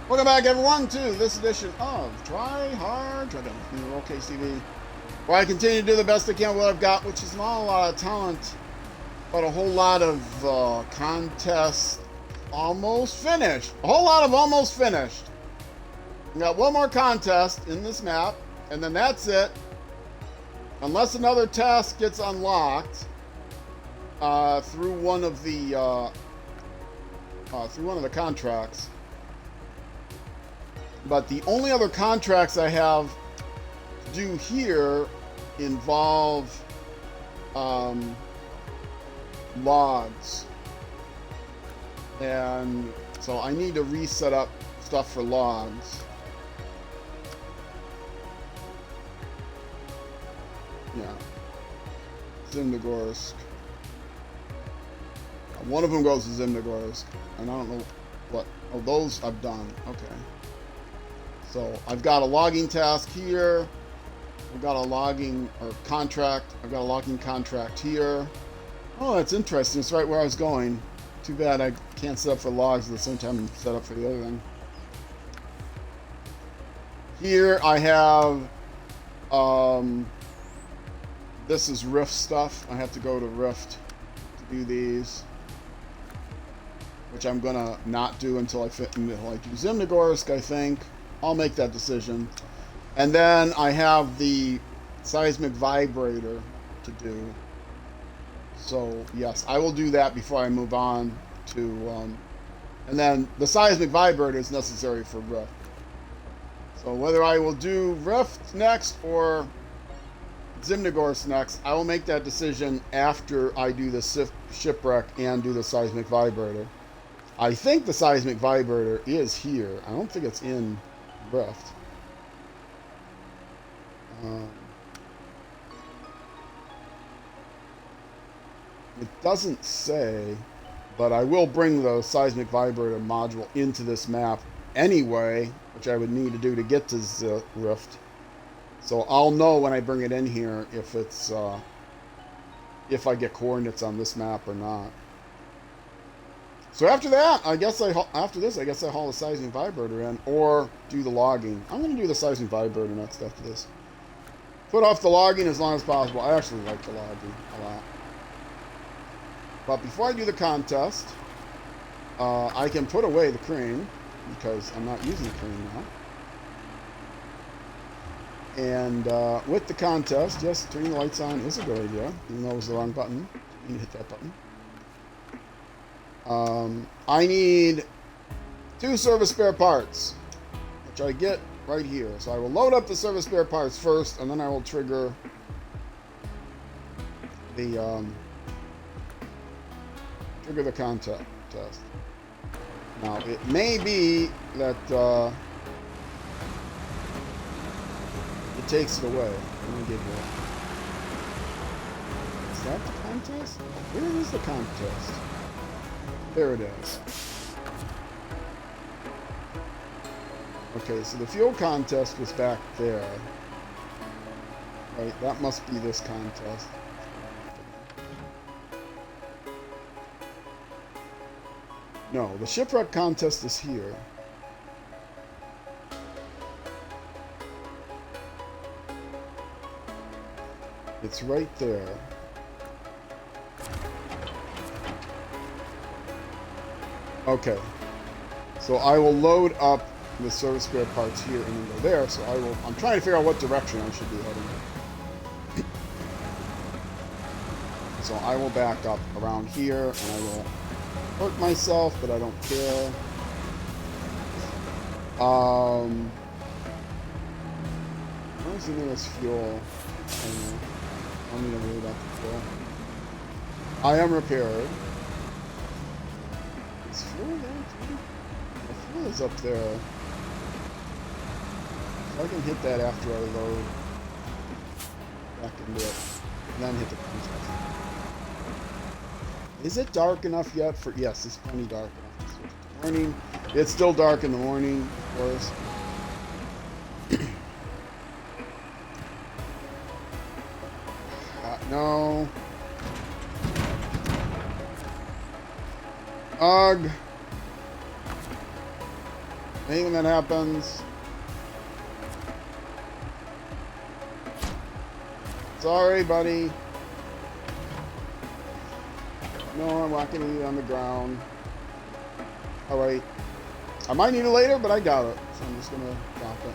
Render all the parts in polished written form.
Welcome back, everyone, to this edition of Try Hard, Try Down with Roll Case TV, where I continue to do the best I can with what I've got, which is not a lot of talent, but a whole lot of contests almost finished. A whole lot of almost finished. We got one more contest in this map, and then that's it. Unless another task gets unlocked through one of the contracts. But the only other contracts I have to do here involve logs. And so I need to reset up stuff for logs. Yeah. Zimnogorsk. One of them goes to Zimnogorsk. And I don't know what. Oh, those I've done. Okay. So I've got a logging task here. I've got a logging contract. I've got a logging contract here. Oh, that's interesting. It's right where I was going. Too bad I can't set up for logs at the same time and set up for the other thing. Here I have, this is Rift stuff. I have to go to Rift to do these, which I'm gonna not do until I do Zimnogorsk, I think. I'll make that decision. And then I have the seismic vibrator to do. So, yes, I will do that before I move on to... and then the seismic vibrator is necessary for Rift. So whether I will do Rift next or Zimnogorsk next, I will make that decision after I do the shipwreck and do the seismic vibrator. I think the seismic vibrator is here. I don't think it's in Rift. It doesn't say, but I will bring the seismic vibrator module into this map anyway, which I would need to do to get to Rift. So I'll know when I bring it in here if it's if I get coordinates on this map or not. So after that, I guess I haul the seismic vibrator in or do the logging. I'm going to do the seismic vibrator next after this. Put off the logging as long as possible. I actually like the logging a lot. But before I do the contest, I can put away the crane because I'm not using the crane now. And with the contest, yes, turning the lights on is a good idea, even though it was the wrong button. You need to hit that button. I need 2 service spare parts, which I get right here. So I will load up the service spare parts first, and then I will trigger the contest. Now it may be that it takes it away. Let me give you. Is that the contest? Where is the contest? There it is. Okay, so the fuel contest was back there. Right, that must be this contest. No, the shipwreck contest is here. It's right there. Okay, so I will load up the service spare parts here and then go there. So I'm trying to figure out what direction I should be heading in. So I will back up around here and I will hurt myself, but I don't care. Where's the nearest fuel? I don't need to worry about the fuel. I am repaired. Is fuel there too? The fuel is up there. So I can hit that after I load back into it. And then hit the contest. Is it dark enough yet for... Yes, it's plenty dark enough. Morning. It's still dark in the morning, of course. No. Ugh. Anything that happens. Sorry, buddy. No, I'm not gonna need it on the ground. Alright. I might need it later, but I doubt it. So I'm just gonna drop it.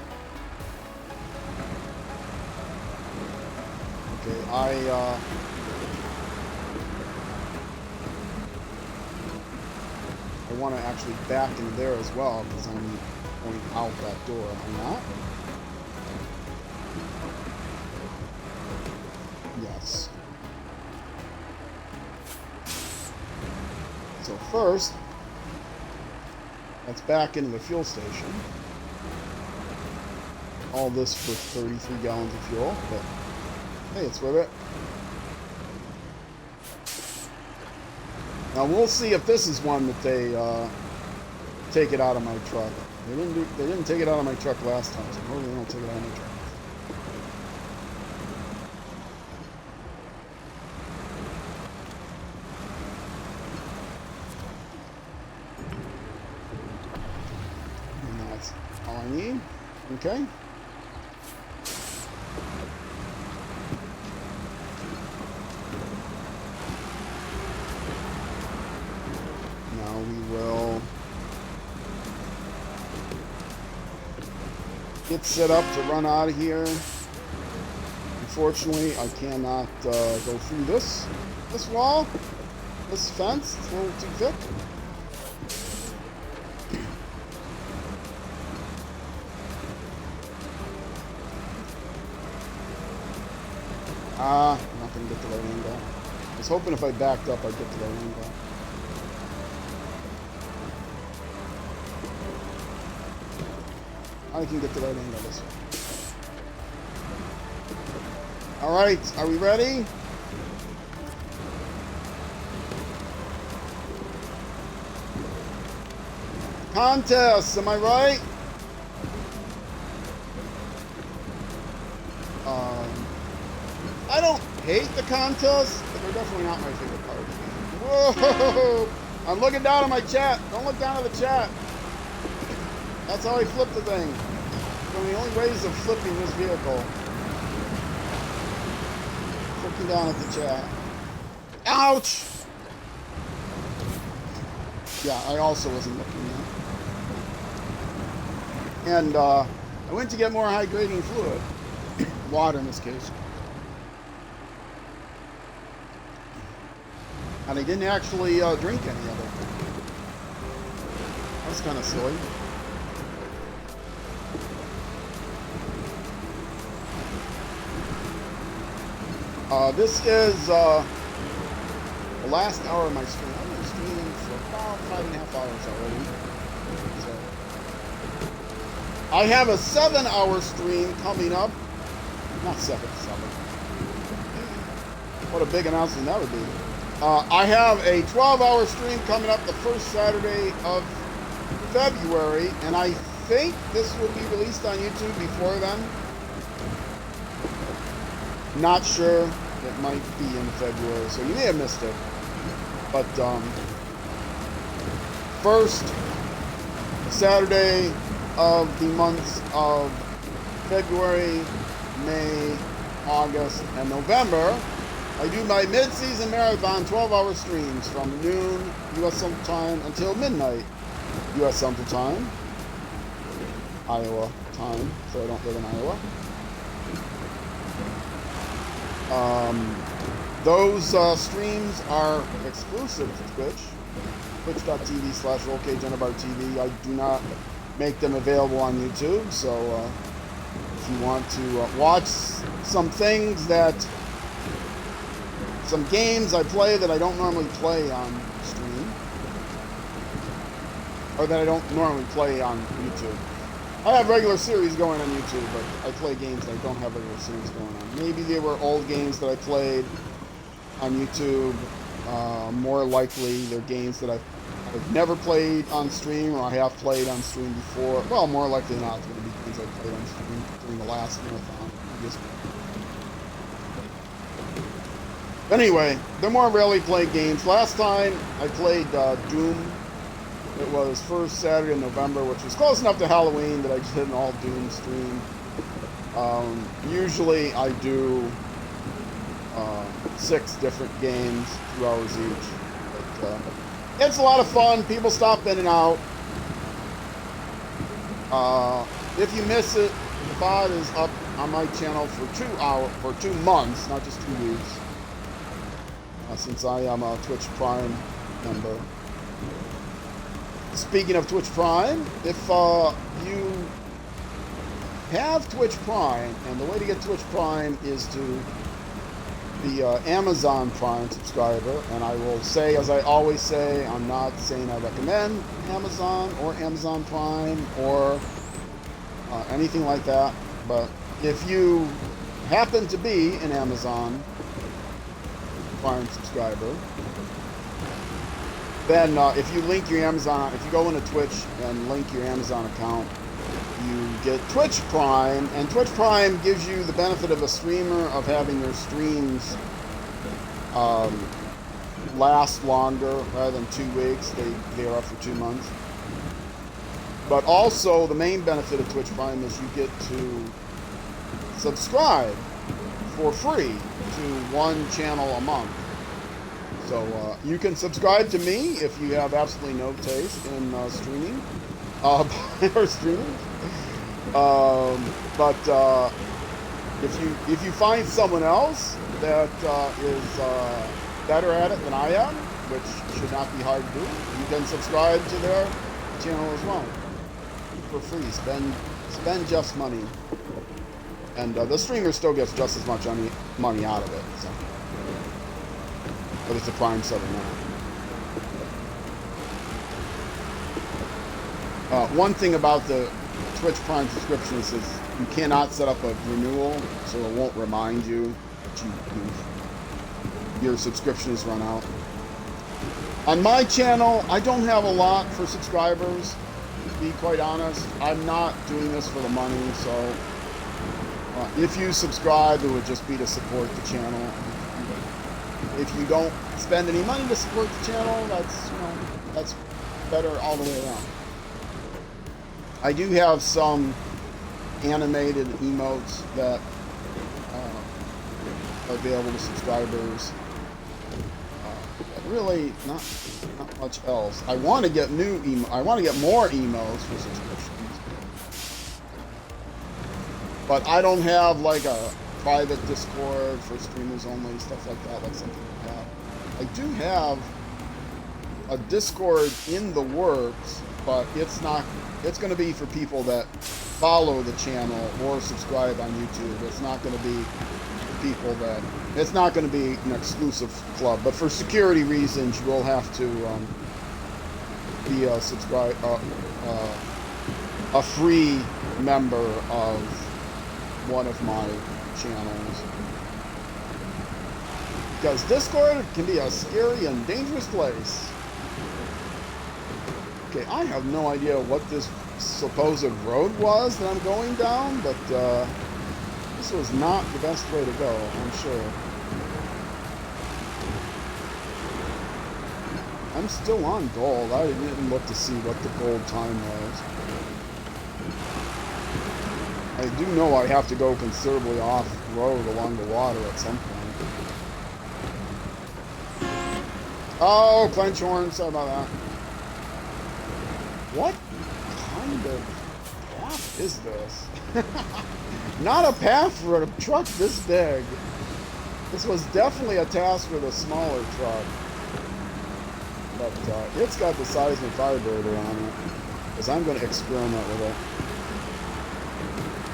Okay, I want to actually back in there as well, because I'm going out that door. Am I not? Yes. So first, let's back into the fuel station. All this for 33 gallons of fuel, but hey, it's worth it. Now we'll see if this is one that they take it out of my truck. They didn't take it out of my truck last time, so hopefully they don't take it out of my truck. And that's all I need. Okay. Get set up to run out of here. Unfortunately, I cannot go through this wall, this fence. It's a little too thick. I'm not going to get the right angle. I was hoping if I backed up, I'd get the right angle. I can get the right angle this way. Alright, are we ready? Contest, am I right? I don't hate the contests, but they're definitely not my favorite part of the game. Whoa! I'm looking down at my chat. Don't look down at the chat. That's how I flip the thing. One of the only ways of flipping this vehicle. Looking down at the chat. Ouch! Yeah, I also wasn't looking at. And I went to get more hydrating fluid. Water in this case. And I didn't actually drink any of it. That's kind of silly. This is the last hour of my stream. I've been streaming for about 5.5 hours already. So I have a 7-hour stream coming up. Not 7. What a big announcement that would be. I have a 12-hour stream coming up the first Saturday of February, and I think this will be released on YouTube before then. Not sure. It might be in February, so you may have missed it. But first Saturday of the months of February, May, August, and November, I do my mid-season marathon 12-hour streams from noon U.S. Central Time until midnight U.S. Central Time, Iowa time, so I don't live in Iowa. Those streams are exclusive to Twitch, twitch.tv/RollCageUnderbarTV. I do not make them available on YouTube, so if you want to watch some things some games I play that I don't normally play on stream, or that I don't normally play on YouTube. I have regular series going on YouTube, but I play games that I don't have regular series going on. Maybe they were old games that I played on YouTube. More likely, they're games that I've never played on stream, or I have played on stream before. Well, more likely than not, it's going to be games I played on stream during the last marathon. Anyway, they're more rarely played games. Last time I played Doom It was first Saturday in November, which was close enough to Halloween that I just did an all Doom stream. Usually I do 6 different games, 2 hours each. But, it's a lot of fun. People stop in and out. If you miss it, the VOD is up on my channel for 2 months, not just 2 weeks. Since I am a Twitch Prime member. Speaking of Twitch Prime, if you have Twitch Prime, and the way to get Twitch Prime is to be an Amazon Prime subscriber, and I will say, as I always say, I'm not saying I recommend Amazon or Amazon Prime or anything like that, but if you happen to be an Amazon Prime subscriber, then if you link your Amazon, if you go into Twitch and link your Amazon account, you get Twitch Prime, and Twitch Prime gives you the benefit of a streamer of having your streams last longer rather than 2 weeks. They are up for 2 months. But also the main benefit of Twitch Prime is you get to subscribe for free to 1 channel a month. So you can subscribe to me if you have absolutely no taste in streaming or streaming. But if you find someone else that is better at it than I am, which should not be hard to do, you can subscribe to their channel as well for free. Spend just money, and the streamer still gets just as much money out of it. So. But it's a Prime sub now. One thing about the Twitch Prime subscriptions is you cannot set up a renewal, so it won't remind you that your subscription has run out. On my channel, I don't have a lot for subscribers, to be quite honest. I'm not doing this for the money, so if you subscribe, it would just be to support the channel. If you don't spend any money to support the channel, that's better all the way around. I do have some animated emotes that are available to subscribers. But really, not much else. I want to get I want to get more emotes for subscriptions, but I don't have like a private Discord for streamers only, stuff like that, like some people have. I do have a Discord in the works, but it's going to be for people that follow the channel or subscribe on YouTube. It's not going to be people that, it's not going to be an exclusive club, but for security reasons, you will have to be a a free member of one of my channels, because Discord can be a scary and dangerous place. Okay, I have no idea what this supposed road was that I'm going down, but this was not the best way to go, I'm sure. I'm still on gold. I didn't look to see what the gold time was. I do know I have to go considerably off-road along the water at some point. Oh, clench horn, sorry about that. What kind of path is this? Not a path for a truck this big. This was definitely a task for the smaller truck. But it's got the seismic vibrator on it, because I'm going to experiment with it.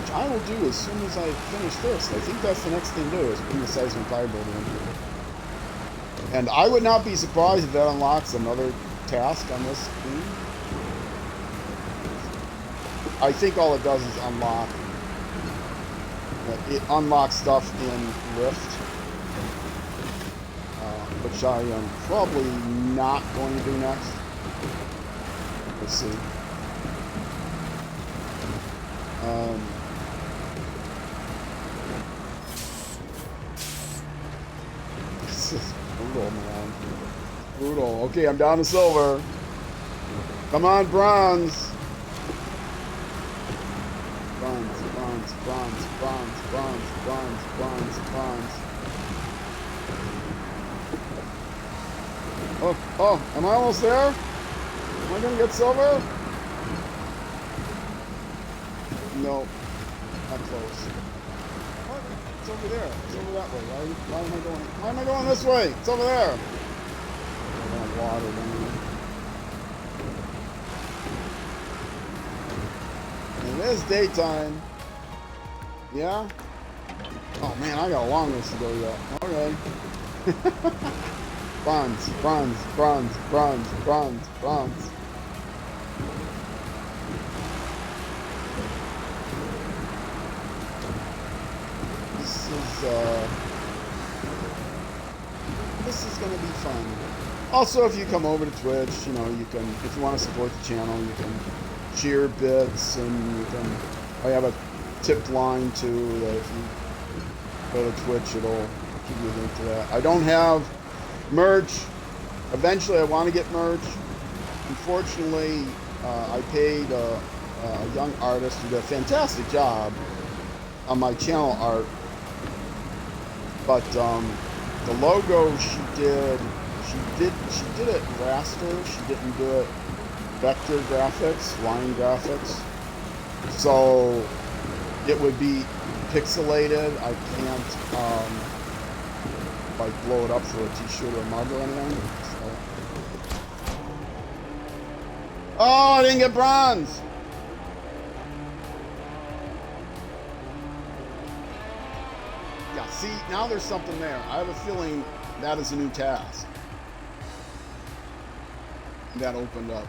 Which I will do as soon as I finish this. I think that's the next thing to do, is bring the seismic vibrator in here. And I would not be surprised if that unlocks another task on this screen. I think all it does is unlock. It unlocks stuff in Rift, which I am probably not going to do next. Let's see. This is brutal, man. Brutal. Okay, I'm down to silver. Come on, bronze. Bronze, bronze, bronze, bronze, bronze, bronze, bronze, bronze. Oh, am I almost there? Am I gonna get silver? No, not close. What? It's over there. It's over that way. Why am I going this way? It's over there. I got water down there. It is daytime. Yeah? Oh man, I got a long ways to go yet. Okay. Bronze, bronze, bronze, bronze, bronze, bronze. This is gonna be fun. Also, if you come over to Twitch, you know, you can, if you want to support the channel, you can cheer bits, and you can, I have a tipped line too, that if you go to Twitch, it'll give you a link to that. I don't have merch. Eventually I want to get merch. Unfortunately, I paid a young artist who did a fantastic job on my channel art, but the logo she did it raster. She didn't do it vector graphics, line graphics, so it would be pixelated. I can't like blow it up for a t-shirt or a mug or anything. So. Oh, I didn't get bronze. Yeah, see, now there's something there. I have a feeling that is a new task that opened up.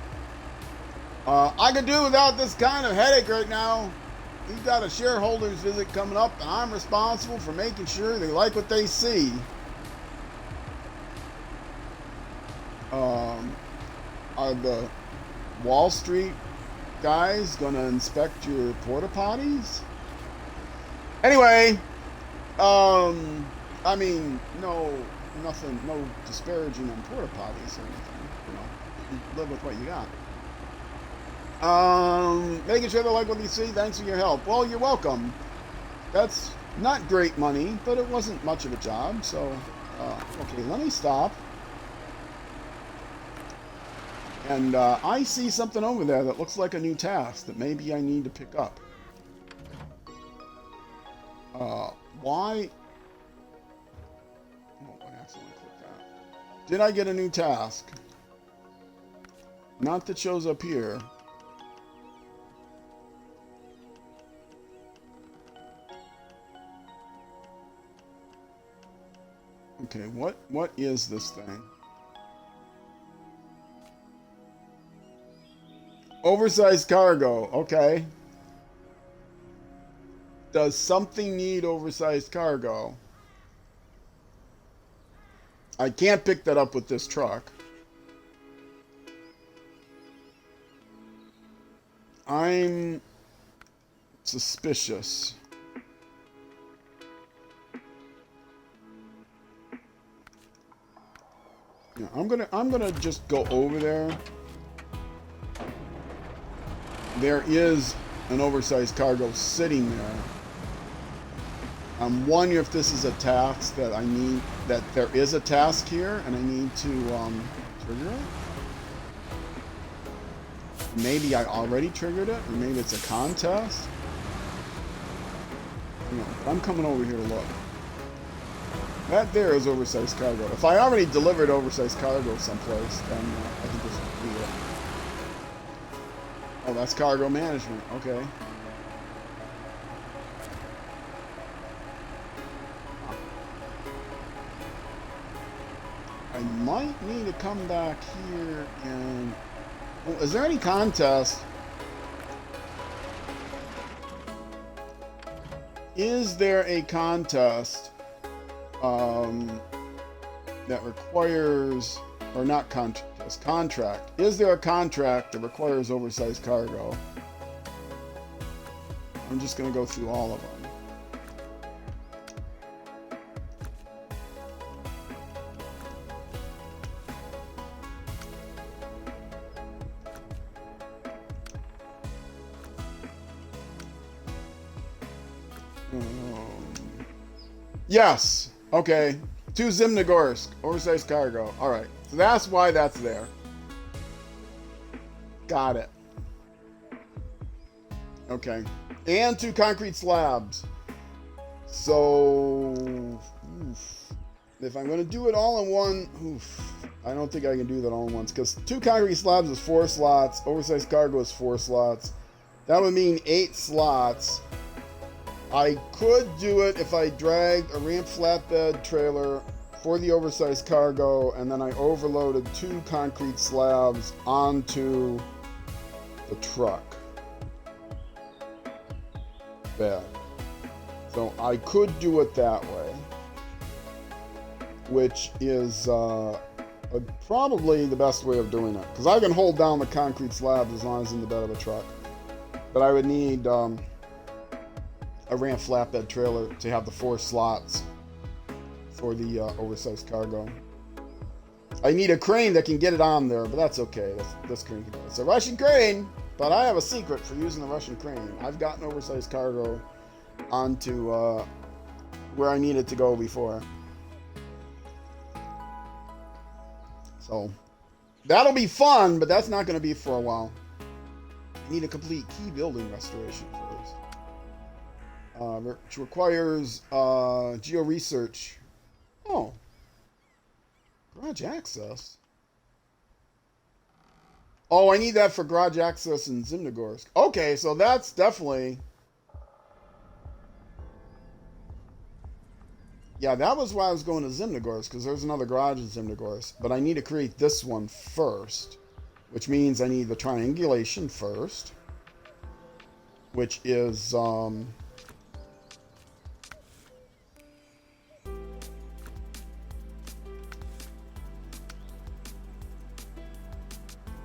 I could do without this kind of headache right now. We've got a shareholders visit coming up, and I'm responsible for making sure they like what they see. Are the Wall Street guys gonna inspect your porta potties? Anyway, I mean, nothing, no disparaging on porta potties or anything. You know, you live with what you got. Making sure they like what you see. Thanks for your help. Well, you're welcome. That's not great money, but it wasn't much of a job. So, okay, let me stop. And I see something over there that looks like a new task that maybe I need to pick up. Why? Oh, I accidentally clicked that. Did I get a new task? Not that shows up here. Okay, what is this thing? Oversized cargo, okay. Does something need oversized cargo? I can't pick that up with this truck. I'm suspicious. Yeah, I'm gonna just go over there. There is an oversized cargo sitting there. I'm wondering if this is a task that I need, that there is a task here and I need to trigger it. Maybe I already triggered it, or maybe it's a contest. You know, I'm coming over here to look. That there is oversized cargo. If I already delivered oversized cargo someplace, then I can just do it. Oh, that's cargo management. Okay. I might need to come back here and... Well, is there any contest? Is there a contest that requires, or not contest, contract? Is there a contract that requires oversized cargo? I'm just going to go through all of them. Yes. Okay. To Zimnogorsk. Oversized cargo. All right. So that's why that's there. Got it. Okay. And 2 concrete slabs. So, if I'm going to do it all in one, I don't think I can do that all in once. Because 2 concrete slabs is 4 slots. Oversized cargo is 4 slots. That would mean 8 slots. I could do it if I dragged a ramp flatbed trailer for the oversized cargo, and then I overloaded 2 concrete slabs onto the truck bed. So I could do it that way, which is probably the best way of doing it, because I can hold down the concrete slabs as long as it's in the bed of the truck. But I would need a ramp flatbed trailer to have the 4 slots for the oversized cargo. I need a crane that can get it on there, but that's okay. This crane can do it. It's a Russian crane, but I have a secret for using the Russian crane. I've gotten oversized cargo onto where I needed to go before. So that'll be fun, but that's not going to be for a while. I need a complete key building restoration first, which requires geo-research. Oh, garage access. Oh, I need that for garage access in Zimnogorsk. Okay, so that's definitely... Yeah, that was why I was going to Zimnogorsk, because there's another garage in Zimnogorsk. But I need to create this one first, which means I need the triangulation first, which is...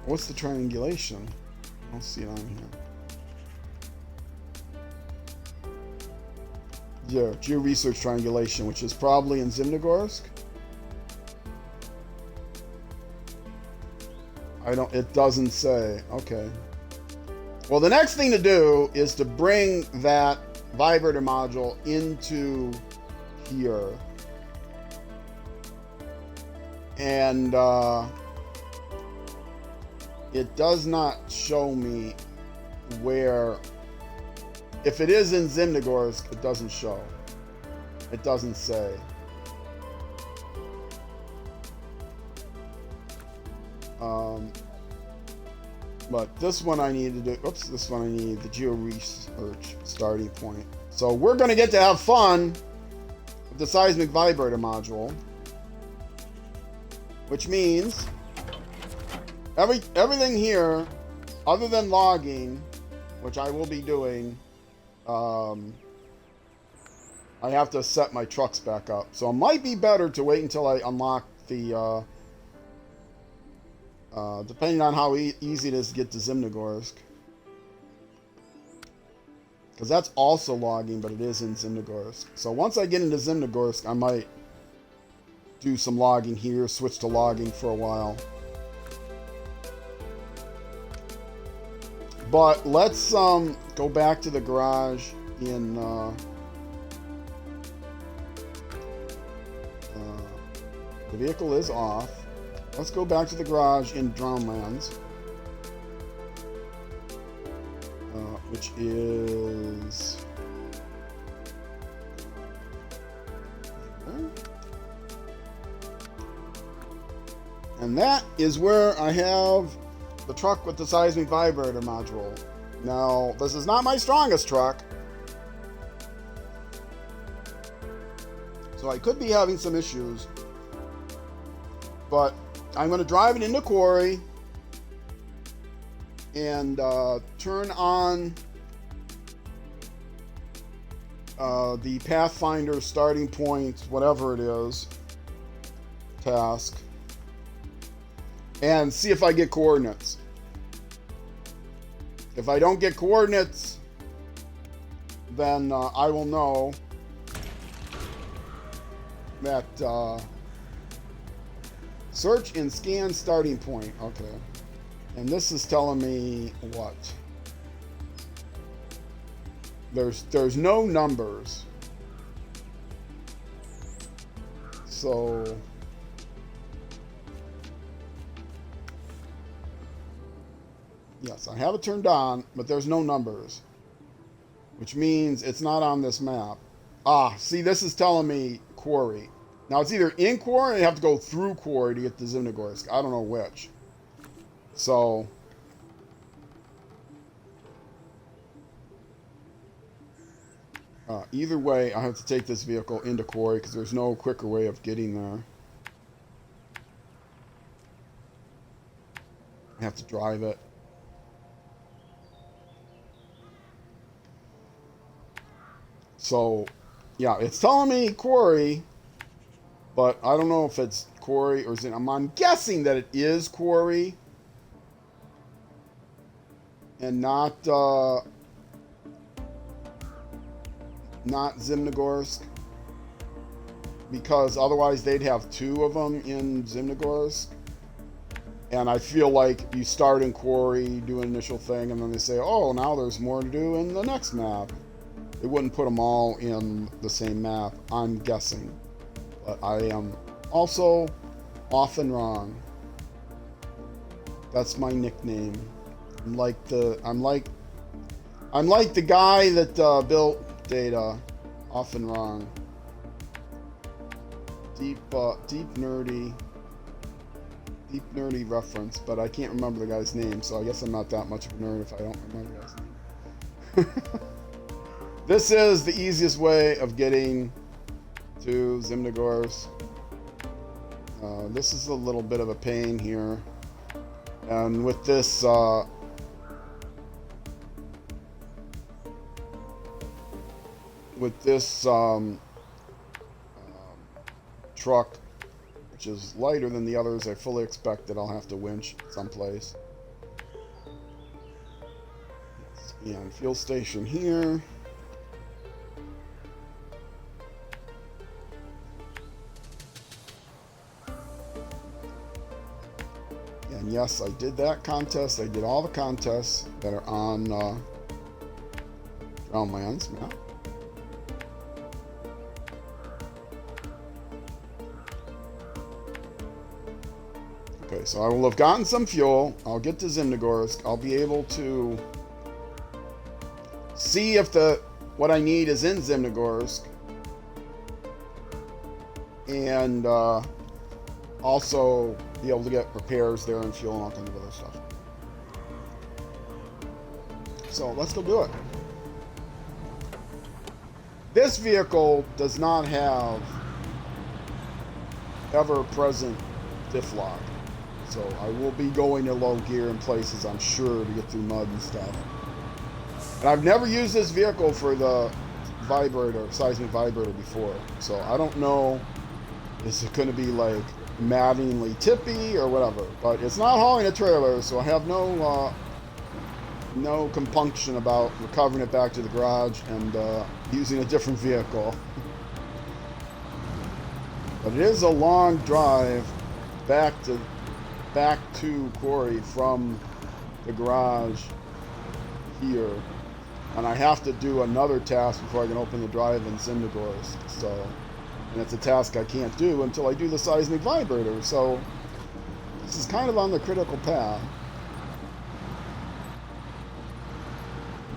What's the triangulation? I don't see it on here. Yeah, geo-research triangulation, which is probably in Zimnogorsk. It doesn't say. Okay. Well, the next thing to do is to bring that vibrator module into here. And it does not show me where. If it is in Zimnogorsk, it doesn't show. It doesn't say. But this one I need to do. Oops, this one I need the geo-research starting point. So we're going to get to have fun with the seismic vibrator module, which means everything here, other than logging, which I will be doing. I have to set my trucks back up. So it might be better to wait until I unlock the, depending on how easy it is to get to Zimnogorsk. Because that's also logging, but it is in Zimnogorsk. So once I get into Zimnogorsk, I might do some logging here, switch to logging for a while. But let's go back to the garage in the vehicle is off. Let's go back to the garage in Drownlands, which is and that is where I have the truck with the seismic vibrator module. Now, this is not my strongest truck, so I could be having some issues, but I'm going to drive it into quarry and turn on the Pathfinder starting point, whatever it is, task, and see if I get coordinates. If I don't get coordinates, then I will know that search and scan starting point. Okay. And this is telling me what? There's no numbers. So yes, I have it turned on, but there's no numbers, which means it's not on this map. Ah, see, this is telling me quarry. Now it's either in quarry or you have to go through quarry to get to Zimnogorsk. I don't know which. So either way, I have to take this vehicle into quarry because there's no quicker way of getting there. I have to drive it. So, yeah, it's telling me quarry, but I don't know if it's quarry or Zim. I'm guessing that it is quarry and not Zimnogorsk, because otherwise they'd have two of them in Zimnogorsk. And I feel like you start in quarry, do an initial thing, and then they say, oh, now there's more to do in the next map. They wouldn't put them all in the same map, I'm guessing. But I am also often wrong. That's my nickname. I'm like the guy that built Data. Often wrong. Deep nerdy reference, but I can't remember the guy's name, so I guess I'm not that much of a nerd if I don't remember the guy's name. This is the easiest way of getting to Zimnogorsk. This is a little bit of a pain here, and with this truck, which is lighter than the others, I fully expect that I'll have to winch someplace. And fuel station here. And yes, I did that contest. I did all the contests that are on Drownlands map. Okay, so I will have gotten some fuel. I'll get to Zimnogorsk. I'll be able to see if what I need is in Zimnogorsk, and also be able to get repairs there and fuel and all kinds of other stuff. So let's go do it. This vehicle does not have ever-present diff lock, so I will be going to low gear in places, I'm sure, to get through mud and stuff. And I've never used this vehicle for the seismic vibrator before, so I don't know, is it going to be like maddeningly tippy or whatever, but it's not hauling a trailer, so I have no compunction about recovering it back to the garage and using a different vehicle. But it is a long drive back to quarry from the garage here, and I have to do another task before I can open the drive in Zimnogorsk. And it's a task I can't do until I do the seismic vibrator. So this is kind of on the critical path.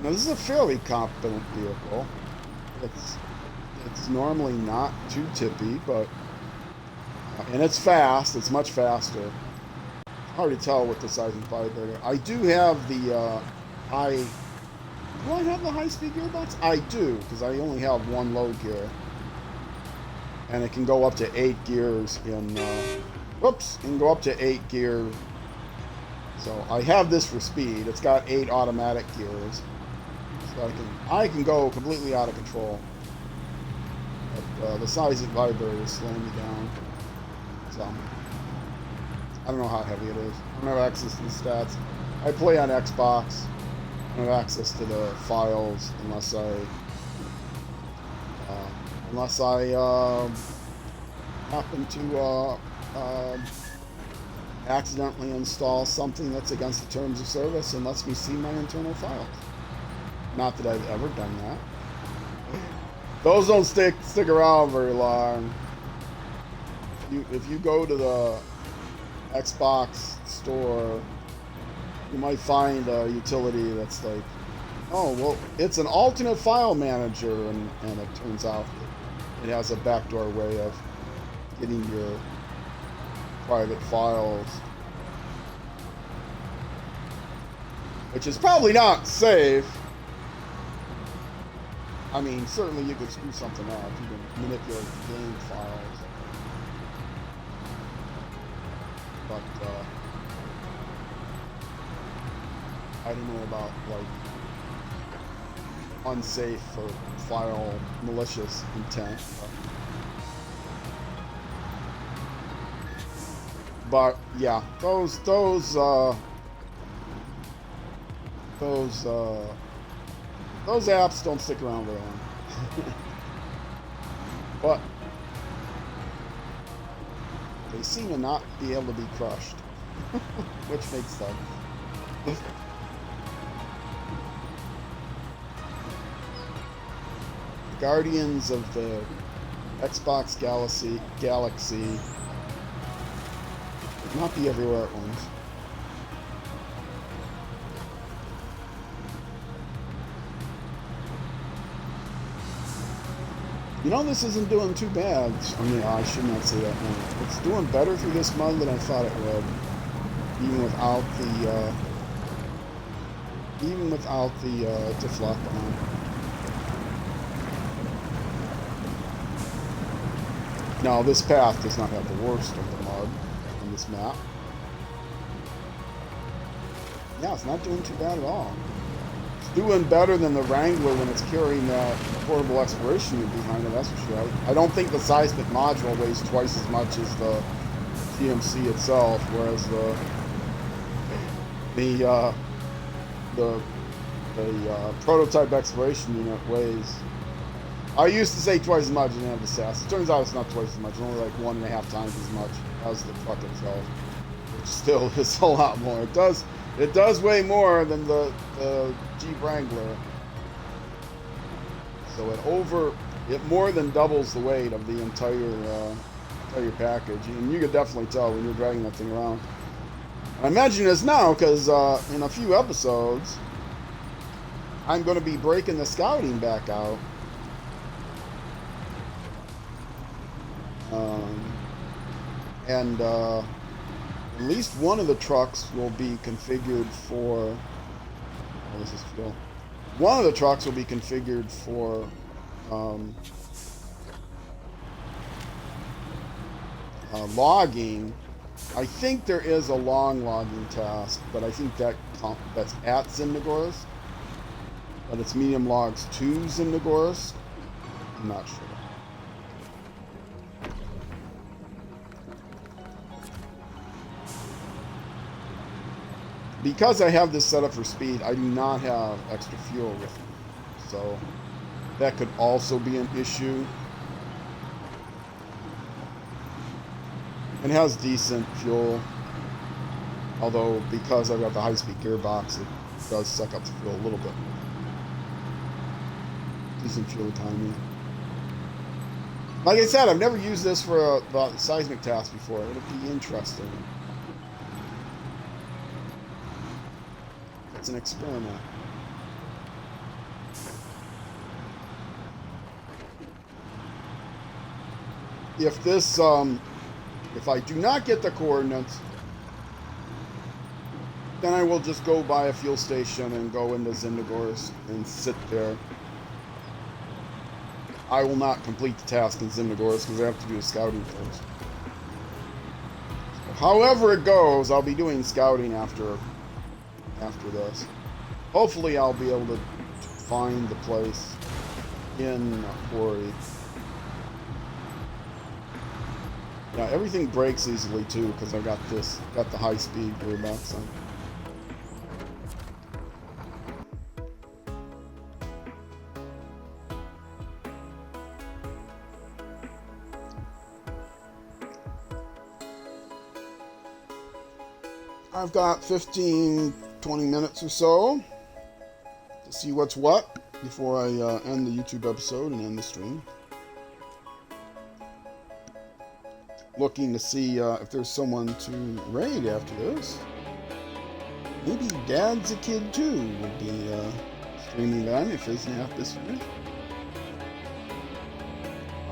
Now this is a fairly competent vehicle. It's normally not too tippy, but and it's fast. It's much faster. Hard to tell with the seismic vibrator. I do have the high. Do I have the high-speed gearbox? I do, because I only have one low gear. And it can go up to 8 gears in, it can go up to 8 gears. So I have this for speed. It's got 8 automatic gears. So I can go completely out of control. But the seismic vibrator is slowing me down. So I don't know how heavy it is. I don't have access to the stats. I play on Xbox. I don't have access to the files unless I happen to accidentally install something that's against the terms of service and lets me see my internal files. Not that I've ever done that. Those don't stick around very long. If you go to the Xbox store, you might find a utility that's like, oh, well, it's an alternate file manager, and it turns out it has a backdoor way of getting your private files, which is probably not safe. I mean, certainly you could screw something up. You can manipulate game files. But, I don't know about, like, unsafe or file malicious intent. But yeah, those apps don't stick around very long. But they seem to not be able to be crushed, which makes sense. Guardians of the Xbox Galaxy not the everywhere at once. You know, this isn't doing too bad. I mean, I should not say that now. It's doing better through this mud than I thought it would, even without the deflect on. Now, this path does not have the worst of the mud on this map. Yeah, it's not doing too bad at all. It's doing better than the Wrangler when it's carrying that portable exploration unit behind it, that's for sure. I don't think the seismic module weighs twice as much as the TMC itself, whereas the prototype exploration unit weighs... I used to say twice as much as the SAS. It turns out it's not twice as much. It's only like 1.5 times as much as the truck itself. Which still is a lot more. It does weigh more than the Jeep Wrangler. So it more than doubles the weight of the entire package. And you could definitely tell when you're dragging that thing around. I mention this now because in a few episodes, I'm going to be breaking the scouting back out. And at least one of the trucks will be configured for... Oh, this is fuel. One of the trucks will be configured for logging. I think there is a long logging task, but I think that's at Zimnegorsk. But it's medium logs to Zimnegorsk. I'm not sure. Because I have this set up for speed, I do not have extra fuel with me. So that could also be an issue. It has decent fuel. Although, because I've got the high-speed gearbox, it does suck up the fuel a little bit. Decent fuel economy. Like I said, I've never used this for a seismic task before. It would be interesting. It's an experiment. If this, if I do not get the coordinates, then I will just go by a fuel station and go into Zimnegorsk and sit there. I will not complete the task in Zimnegorsk because I have to do the scouting first. However it goes, I'll be doing scouting after this. Hopefully I'll be able to find the place in Quarry. Yeah, everything breaks easily too because I got the high speed gearbox on. I've got 15-20 minutes or so to see what's what before I end the YouTube episode and end the stream. Looking to see if there's someone to raid after this. Maybe Dad's a Kid too would be streaming then if his nap is finished.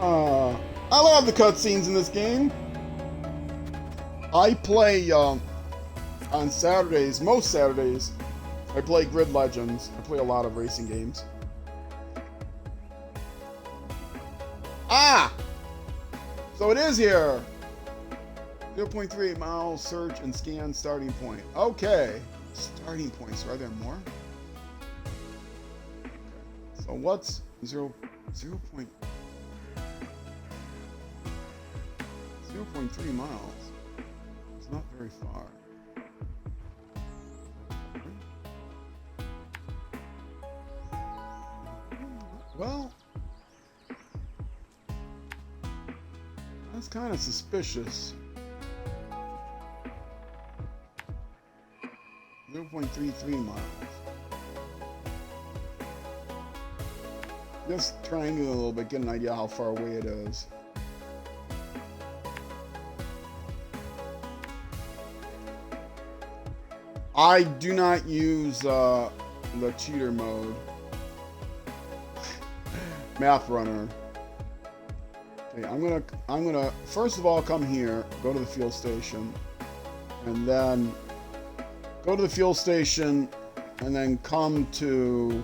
I love the cutscenes in this game. I play on Saturdays, most Saturdays, I play Grid Legends. I play a lot of racing games. Ah! So it is here. 0.38 mile search and scan starting point. Okay. Starting points. Are there more? Okay. So what's 0.3 miles? It's not very far. Well, that's kind of suspicious. 0.33 miles. Just triangling a little bit, get an idea how far away it is. I do not use the cheater mode. MudRunner. Okay, I'm gonna first of all come here, go to the fuel station, and then go to the fuel station, and then come to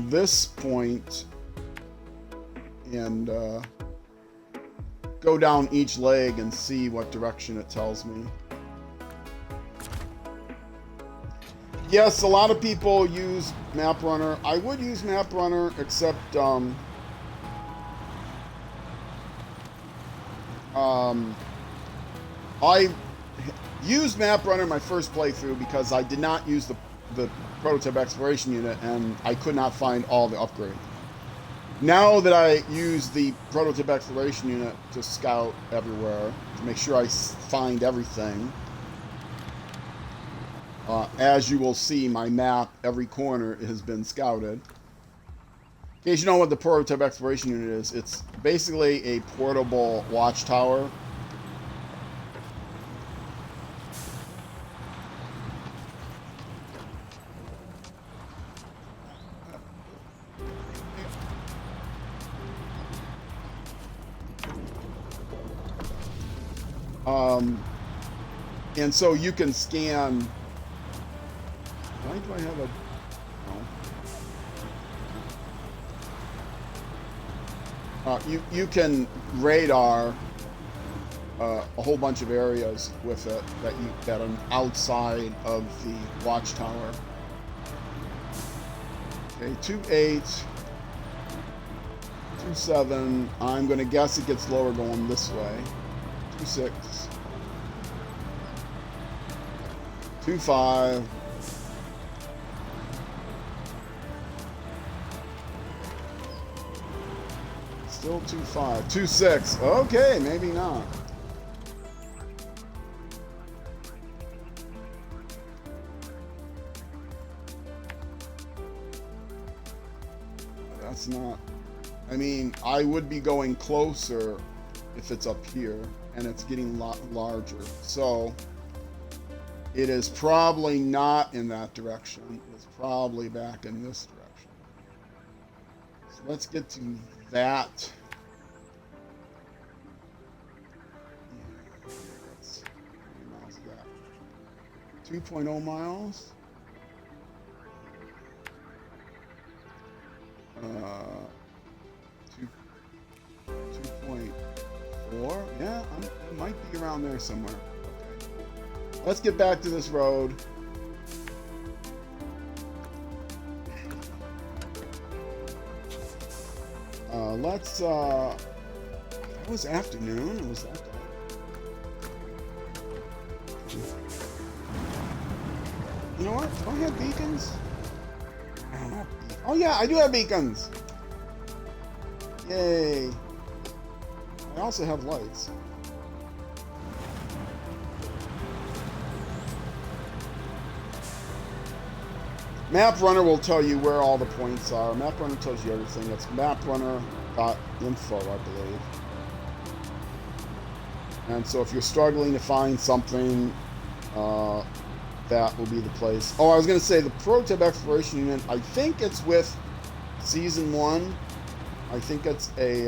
this point and go down each leg and see what direction it tells me. Yes, a lot of people use MudRunner. I would use MudRunner, except I used MudRunner my first playthrough because I did not use the prototype exploration unit and I could not find all the upgrades. Now that I use the prototype exploration unit to scout everywhere, to make sure I find everything, as you will see, my map, every corner has been scouted. In case you know what the prototype exploration unit is, it's basically a portable watchtower. And so you can scan. Why do I have a... Oh. You can radar a whole bunch of areas with it that are outside of the watchtower. Okay, 2.8, 2.7. I'm going to guess it gets lower going this way. 2.6, 2.5. Still 2.5. 2.6. Okay, maybe not. That's not... I mean, I would be going closer if it's up here, and it's getting a lot larger. So, it is probably not in that direction. It's probably back in this direction. So let's get to that. That's, how many miles is that? 2.0 miles. 2.4. Yeah, it might be around there somewhere. Okay. Let's get back to this road. It was afternoon. It was that day. You know what? Do I have beacons? I don't have beacons. Oh yeah, I do have beacons. Yay. I also have lights. Map Runner will tell you where all the points are. Map Runner tells you everything. It's maprunner.info, I believe. And so if you're struggling to find something, that will be the place. Oh, I was going to say the Pro Tip Exploration Unit, I think it's with Season 1. I think it's a,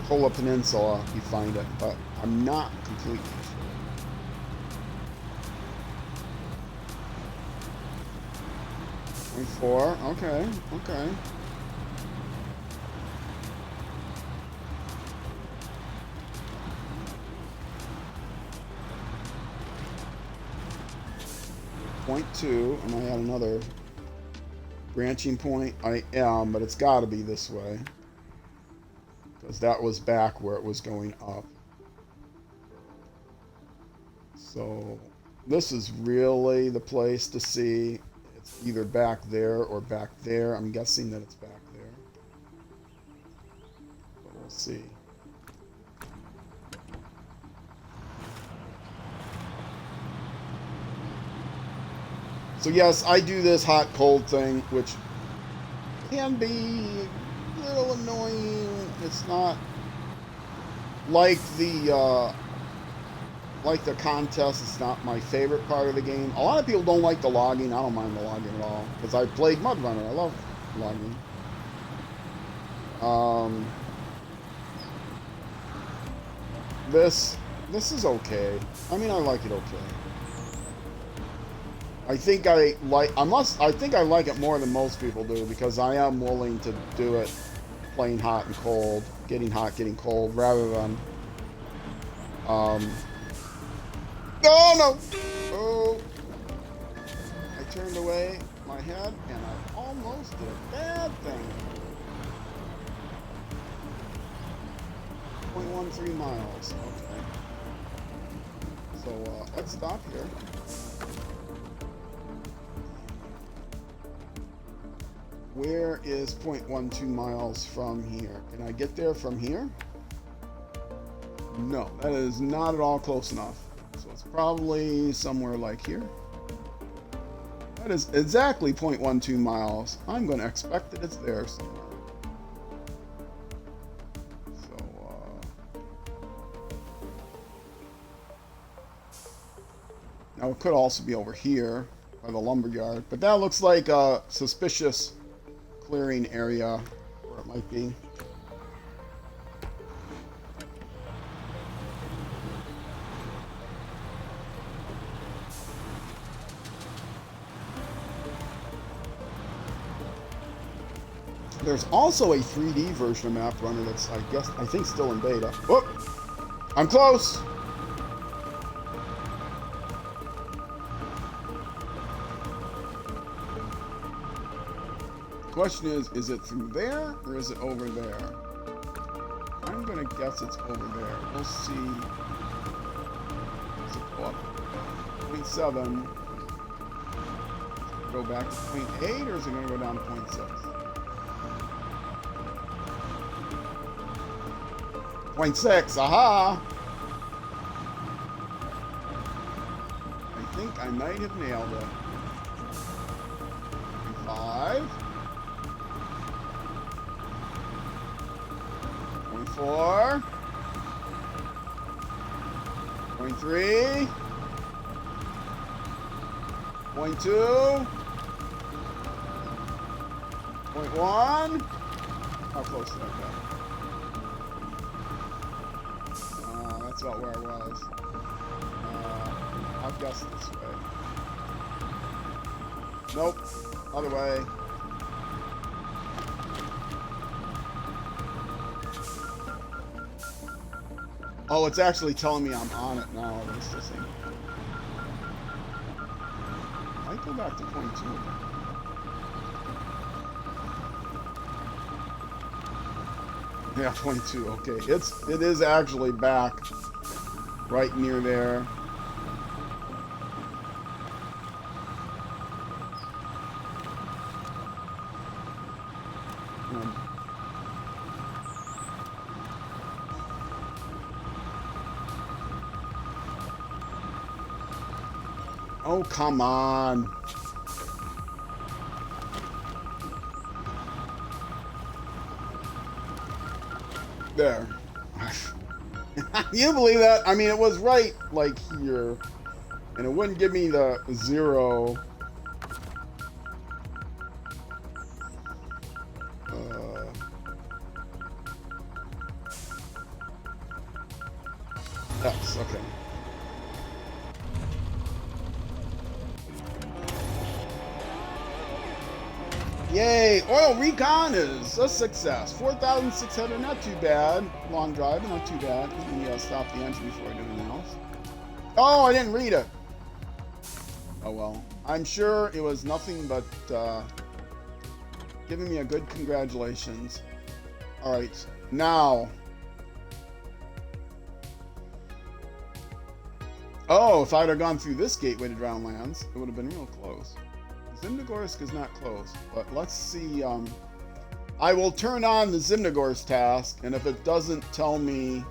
Kola Peninsula, you find it, but I'm not completely sure. 24, okay, okay. Point 2, am I at another branching point? I am, but it's got to be this way. Because that was back where it was going up. So this is really the place to see. It's either back there or back there. I'm guessing that it's back there. But we'll see. So yes, I do this hot-cold thing, which can be a little annoying. It's not like the contest. It's not my favorite part of the game. A lot of people don't like the logging. I don't mind the logging at all because I played MudRunner. I love logging. This is okay. I mean, I like it okay. I think I like it more than most people do because I am willing to do it playing hot and cold, getting hot, getting cold, rather than oh no! Oh, I turned away my head and I almost did a bad thing. 0.13 miles. Okay. So let's stop here. Where is 0.12 miles from here? Can I get there from here? No, that is not at all close enough. So it's probably somewhere like here. That is exactly 0.12 miles. I'm going to expect that it's there somewhere. So, now it could also be over here by the lumberyard, but that looks like a suspicious clearing area where it might be. There's also a 3D version of MapRunner that's, I think still in beta. Whoop! I'm close! Question is it through there or is it over there? I'm gonna guess it's over there. We'll see. Does it go up? 0.7. Go back to 0.8 or is it gonna go down to 0.6? 0.6, aha! I think I might have nailed it. 5. 0.4. 0.3. 0.2. 0.1. How close did I get? That's about where I was. I'll guess this way. Nope. Other way. Oh, it's actually telling me I'm on it now. Let's just see. I go back to 0.2. Yeah, 0.2. Okay, it is actually back right near there. Oh, come on. There. You believe that? I mean, it was right, like, here. And it wouldn't give me the 0. Yes, okay. Yay! Oil recon is a success. 4,600, not too bad. Long drive, not too bad. Let me stop the engine before I do anything else. Oh, I didn't read it. Oh well. I'm sure it was nothing but giving me a good congratulations. Alright, now. Oh, if I'd have gone through this gateway to Drownlands, it would have been real close. Zimnogorsk is not close, but let's see. I will turn on the Zimnogorsk task, and if it doesn't tell me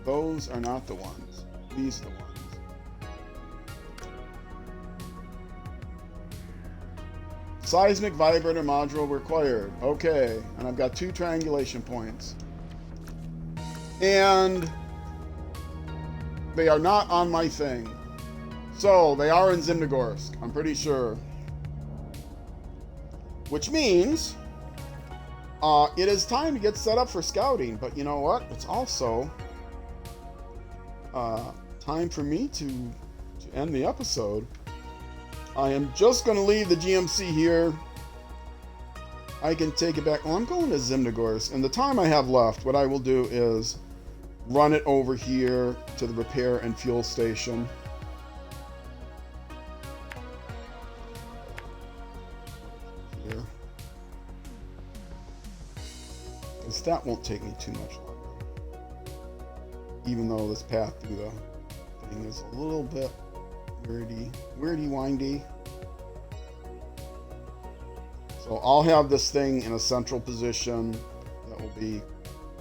those are not the ones. These are the ones. Seismic vibrator module required. Okay, and I've got 2 triangulation points. And they are not on my thing. So, they are in Zimnogorsk, I'm pretty sure. Which means it is time to get set up for scouting. But you know what? It's also time for me to end the episode. I am just going to leave the GMC here. I can take it back. Well, I'm going to Zimnogorsk. And the time I have left, what I will do is run it over here to the repair and fuel station. Here. Because that won't take me too much longer. Even though this path through the thing is a little bit weirdy, windy. So I'll have this thing in a central position that will be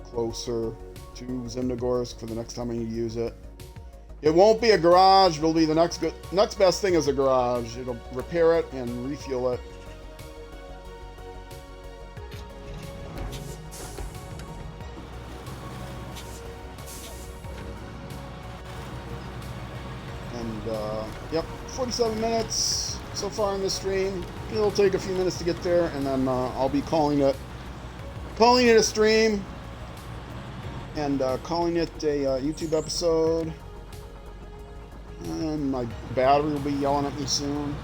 closer to Zimnogorsk for the next time I need to use it. It won't be a garage. It'll be the next best thing is a garage. It'll repair it and refuel it. Yep, 47 minutes so far in the stream. It'll take a few minutes to get there, and then I'll be calling it a stream and calling it a YouTube episode. And my battery will be yelling at me soon.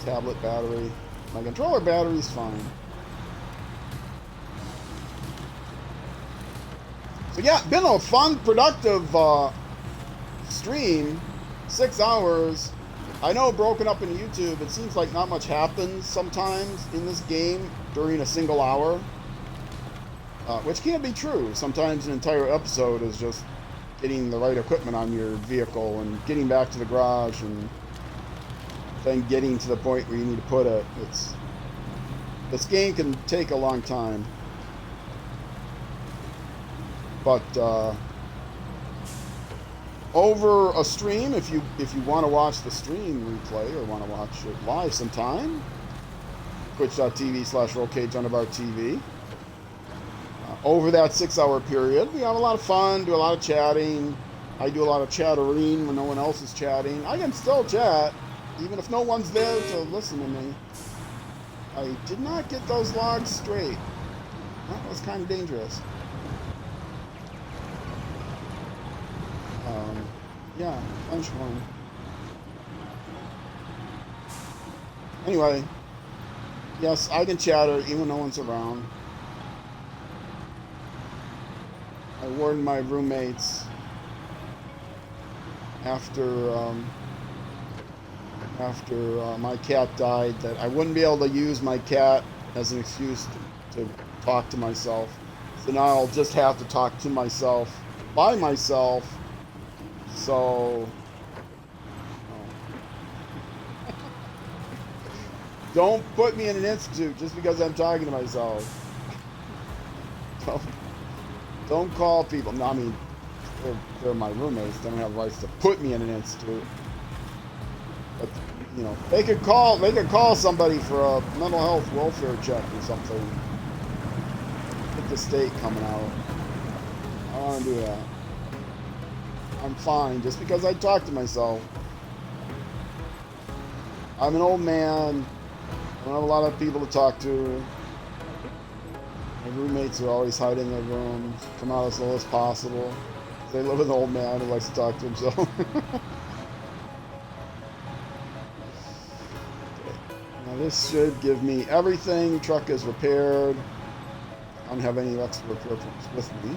Tablet battery. My controller battery's fine. So yeah, been a fun, productive stream. 6 hours. I know broken up into YouTube, it seems like not much happens sometimes in this game during a single hour. Which can be true. Sometimes an entire episode is just getting the right equipment on your vehicle and getting back to the garage and then getting to the point where you need to put it. This game can take a long time. But over a stream, if you want to watch the stream replay or want to watch it live sometime, twitch.tv/RollCageUnderbarTV. Over that 6-hour period, we have a lot of fun, do a lot of chatting. I do a lot of chattering when no one else is chatting. I can still chat, even if no one's there to listen to me. I did not get those logs straight. That was kind of dangerous. Yeah, bunch of fun. Anyway, yes, I can chatter even when no one's around. I warned my roommates after my cat died that I wouldn't be able to use my cat as an excuse to talk to myself. So now I'll just have to talk to myself by myself. So don't put me in an institute just because I'm talking to myself. don't, don't call people. No, I mean, they're my roommates. They don't have rights to put me in an institute. But, you know, they could call somebody for a mental health welfare check or something. Get the state coming out. I don't want to do that. I'm fine, just because I talk to myself. I'm an old man. I don't have a lot of people to talk to. My roommates are always hiding in their rooms, come out as low as possible. They live with an old man who likes to talk to himself. Okay. Now this should give me everything. Truck is repaired. I don't have any extra repair parts with me.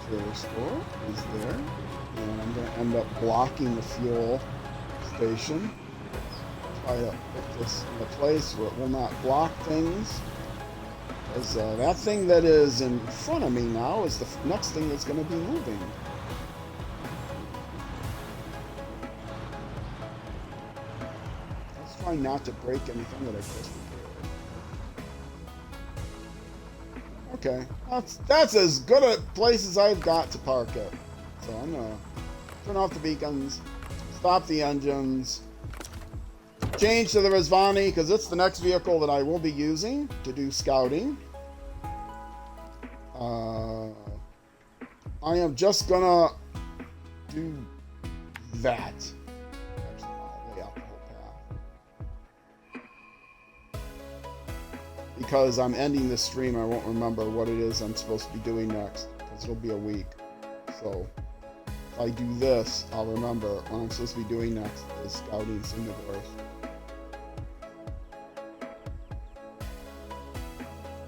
Trailer store is there, and I'm going to end up blocking the fuel station. Try to put this in a place where it will not block things, because that thing that is in front of me now is the next thing that's going to be moving. Let's try not to break anything that I just repaired. Okay, that's as good a place as I've got to park it. So I'm gonna turn off the beacons, stop the engines, change to the Rizvani because it's the next vehicle that I will be using to do scouting. I am just gonna do that. Actually, I'll lay out the whole path. Because I'm ending this stream, I won't remember what it is I'm supposed to be doing next, because it'll be a week. So, if I do this, I'll remember what I'm supposed to be doing next is scouting Spintires.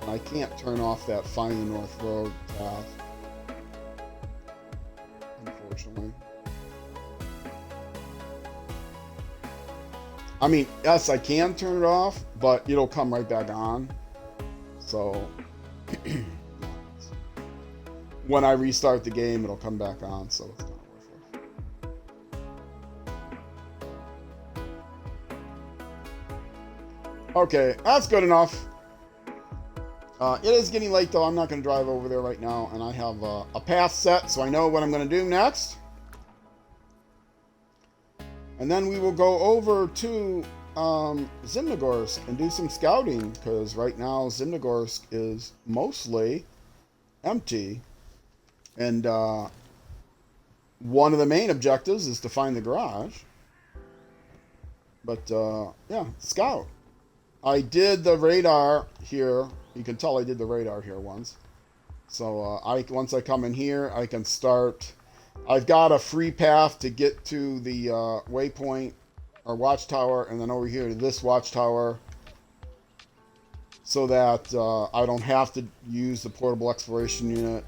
And I can't turn off that Finding North Road path, unfortunately. I mean, yes, I can turn it off, but it'll come right back on. So, when I restart the game, it'll come back on, so it's not worthless. Okay, that's good enough. It is getting late, though. I'm not going to drive over there right now, and I have a path set, so I know what I'm going to do next. And then we will go over to Zimnogorsk and do some scouting, because right now Zimnogorsk is mostly empty. And one of the main objectives is to find the garage. But yeah, scout. I did the radar here. You can tell I did the radar here once. So once I come in here, I can start. I've got a free path to get to the waypoint or watchtower, and then over here to this watchtower, so that I don't have to use the portable exploration unit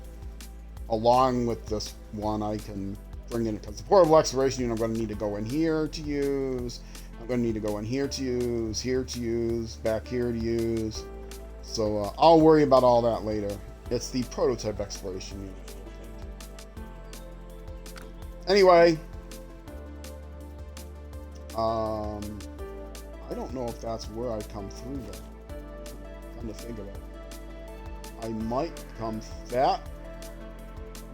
along with this one. I can bring in, because the portable exploration unit I'm going to need to go in here to use. I'm going to need to go in here to use, here to use, back here to use. So I'll worry about all that later. It's the prototype exploration unit. Anyway, I don't know if that's where I come through though. Come to think of it, I might come that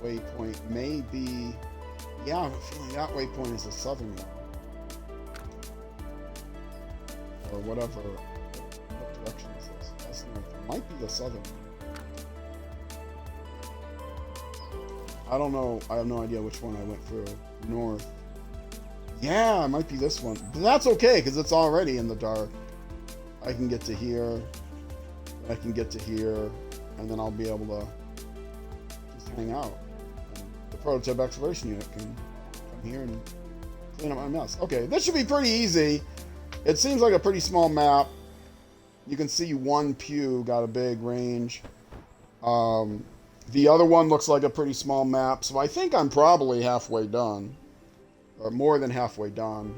waypoint. Maybe, yeah, I have a feeling that waypoint is the southern one, or whatever. What direction is this? That's north. It might be the southern one. I don't know. I have no idea which one I went through. North. Yeah, it might be this one. But that's okay, because it's already in the dark. I can get to here. I can get to here. And then I'll be able to just hang out. And the prototype exploration unit can come here and clean up my mess. Okay, this should be pretty easy. It seems like a pretty small map. You can see one pew got a big range. The other one looks like a pretty small map, so I think I'm probably halfway done, or more than halfway done.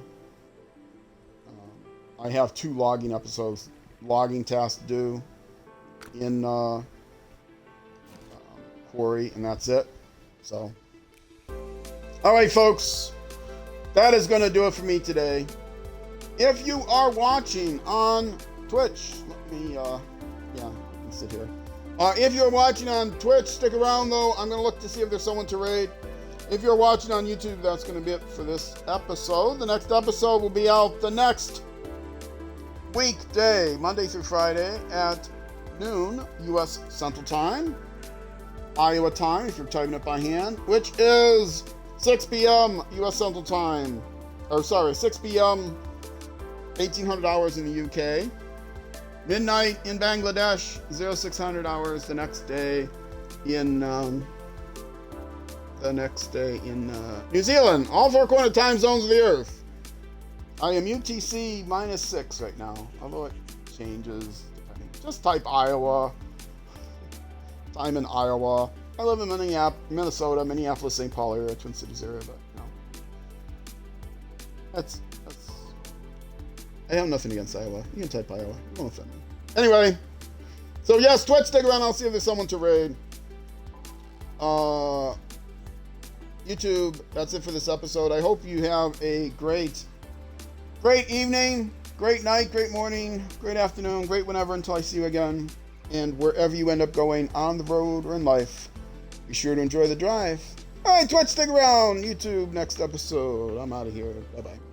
I have 2 logging tasks to do in Quarry, and that's it. So, all right, folks, that is going to do it for me today. If you are watching on Twitch, let me, yeah, I can sit here. If you're watching on Twitch, stick around though. I'm going to look to see if there's someone to raid. If you're watching on YouTube, that's going to be it for this episode. The next episode will be out the next weekday, Monday through Friday at noon U.S. Central Time, Iowa time, if you're typing it by hand, which is 6 p.m. U.S. Central Time. Or sorry, 6 p.m. 1800 hours in the UK. Midnight in Bangladesh, 0600 hours the next day in New Zealand. All four corner time zones of the earth. I am UTC -6 right now, although it changes depending. Just type Iowa. Time in Iowa. I live in Minnesota, Minneapolis, St. Paul area, Twin Cities area, but no. That's I have nothing against Iowa. You can type Iowa. You won't offend me. Anyway, so yes, Twitch, stick around. I'll see if there's someone to raid. YouTube, that's it for this episode. I hope you have a great evening, great night, great morning, great afternoon, great whenever until I see you again. And wherever you end up going on the road or in life, be sure to enjoy the drive. All right, Twitch, stick around. YouTube, next episode. I'm out of here. Bye-bye.